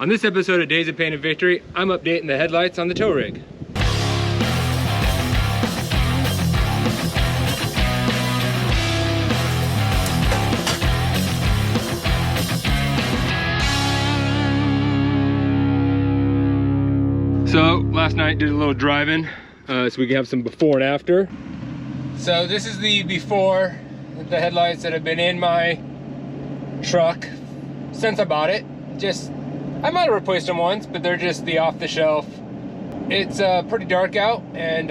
On this episode of Days of Pain and Victory, I'm updating the headlights on the tow rig. So last night did a little driving so we can have some before and after. So this is the before, the headlights that have been in my truck since I bought it. I might have replaced them once, but they're just the off-the-shelf. It's pretty dark out, and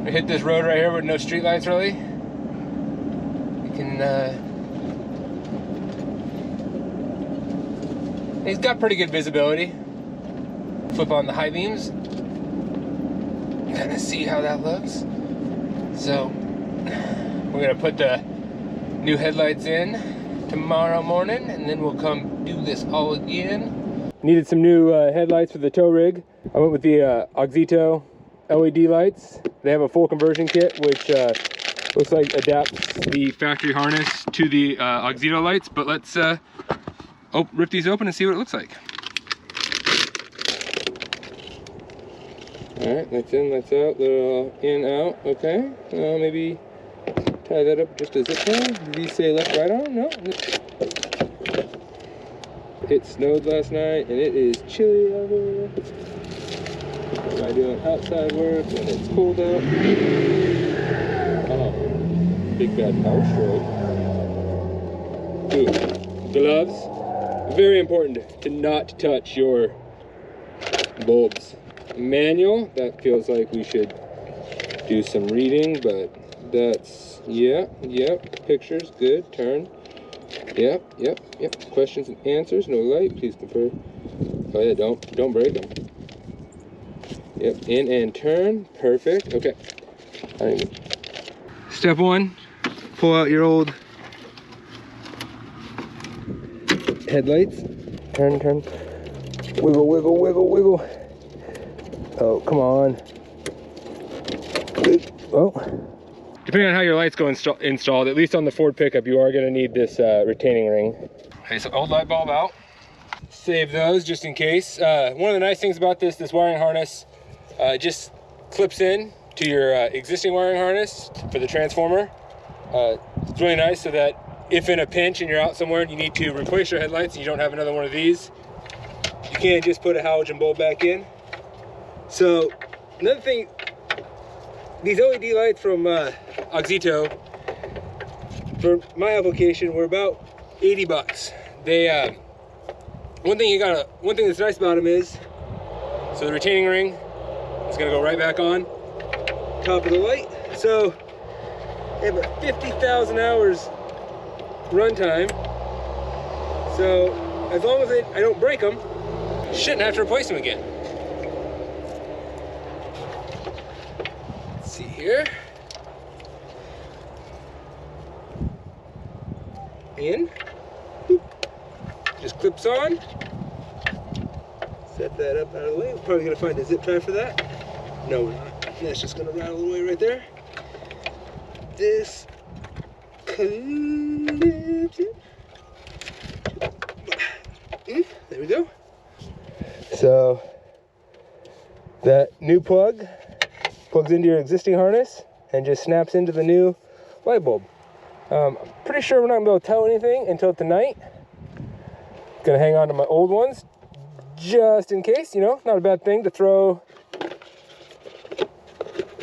we hit this road right here with no street lights really. You can, he's got pretty good visibility. Flip on the high beams, kind of see how that looks. So we're gonna put the new headlights in tomorrow morning, and then we'll come do this all again. Needed some new headlights for the tow rig. I went with the Auxito LED lights. They have a full conversion kit, which looks like adapts the factory harness to the Auxito lights. But let's rip these open and see what it looks like. All right, lights in, lights out, little in, out, okay. Maybe tie that up just a zip tie. These say left, right on, no. It snowed last night and it is chilly out here. Am I doing outside work when it's cold out? Oh, big bad power stroke. Ooh, gloves. Very important to not touch your bulbs. Manual, that feels like we should do some reading, but that's, yep, pictures, good, turn, yep, questions and answers, no light, please confirm. Oh yeah, don't break them. Yep, in and turn, perfect, okay. Step one, pull out your old headlights, turn, wiggle. Oh, come on. Oh. Depending on how your lights go installed, at least on the Ford pickup, you are going to need this retaining ring. Okay, so old light bulb out. Save those just in case. One of the nice things about this wiring harness just clips in to your existing wiring harness for the transformer. It's really nice so that if in a pinch and you're out somewhere and you need to replace your headlights and you don't have another one of these, you can't just put a halogen bulb back in. So another thing, these LED lights from Auxito, for my application, were about 80 bucks. They, one thing that's nice about them is, so the retaining ring is gonna go right back on top of the light. So they have a 50,000 hours runtime. So as long as I don't break them, shouldn't have to replace them again. Here, in, boop. Just clips on, set that up out of the way. We're probably gonna find a zip tie for that. No, we're not. That's just gonna rattle away right there. This clips it. There we go. So that new plug plugs into your existing harness and just snaps into the new light bulb. Pretty sure we're not gonna be able to tell anything until tonight. Gonna hang on to my old ones just in case, you know, not a bad thing to throw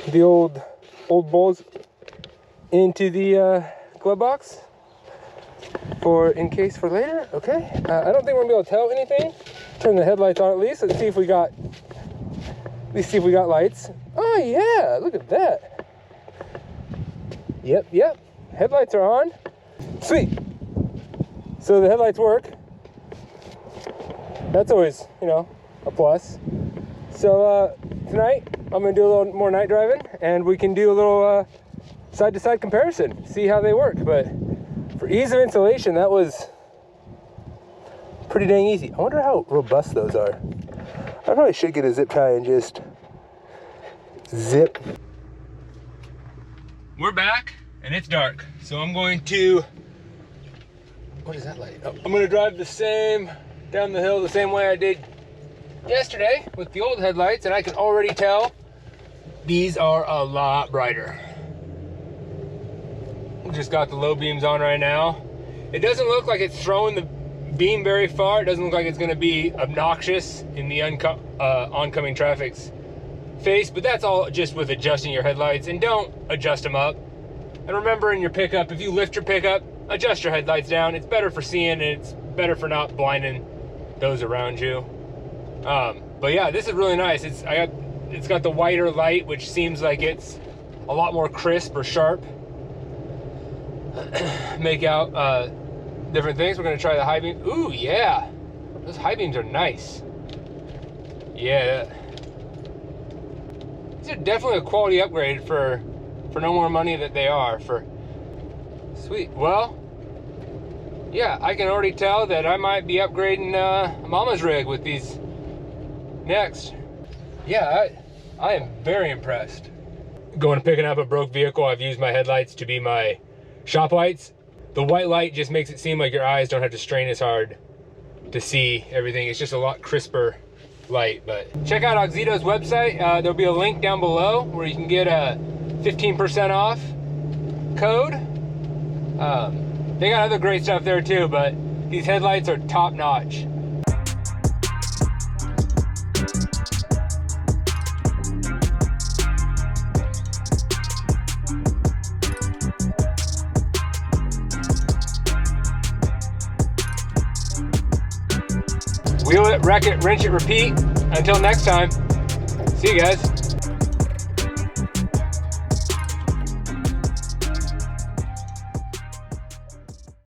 the old bulbs into the glove box for in case for later. Okay, I don't think we're gonna be able to tell anything. Turn the headlights on at least. Let's see if we got lights. Oh yeah, look at that. Yep, headlights are on. Sweet. So the headlights work. That's always, you know, a plus. So tonight I'm gonna do a little more night driving, and we can do a little side-to-side comparison, see how they work. But for ease of installation, that was pretty dang easy. I wonder how robust those are. I probably should get a zip tie and just zip. We're back and it's dark, so I'm going to, what is that light? Oh, I'm going to drive the same down the hill the same way I did yesterday with the old headlights, and I can already tell these are a lot brighter. Just got the low beams on right now. It doesn't look like it's throwing the beam very far. It doesn't look like it's going to be obnoxious in the oncoming traffic's face, but that's all just with adjusting your headlights. And don't adjust them up. And remember, in your pickup, if you lift your pickup, adjust your headlights down. It's better for seeing, and it's better for not blinding those around you. But yeah, this is really nice. It's got the whiter light, which seems like it's a lot more crisp or sharp. Make out different things. We're gonna try the high beam. Ooh, yeah, those high beams are nice. Yeah, these are definitely a quality upgrade for no more money that they are. For sweet. Well, yeah, I can already tell that I might be upgrading Mama's rig with these next. Yeah, I am very impressed. Going and picking up a broke vehicle, I've used my headlights to be my shop lights. The white light just makes it seem like your eyes don't have to strain as hard to see everything. It's just a lot crisper light. But check out Auxito's website. There'll be a link down below where you can get a 15% off code. They got other great stuff there too, but these headlights are top notch. Wheel it, wreck it, wrench it, repeat. Until next time, see you guys.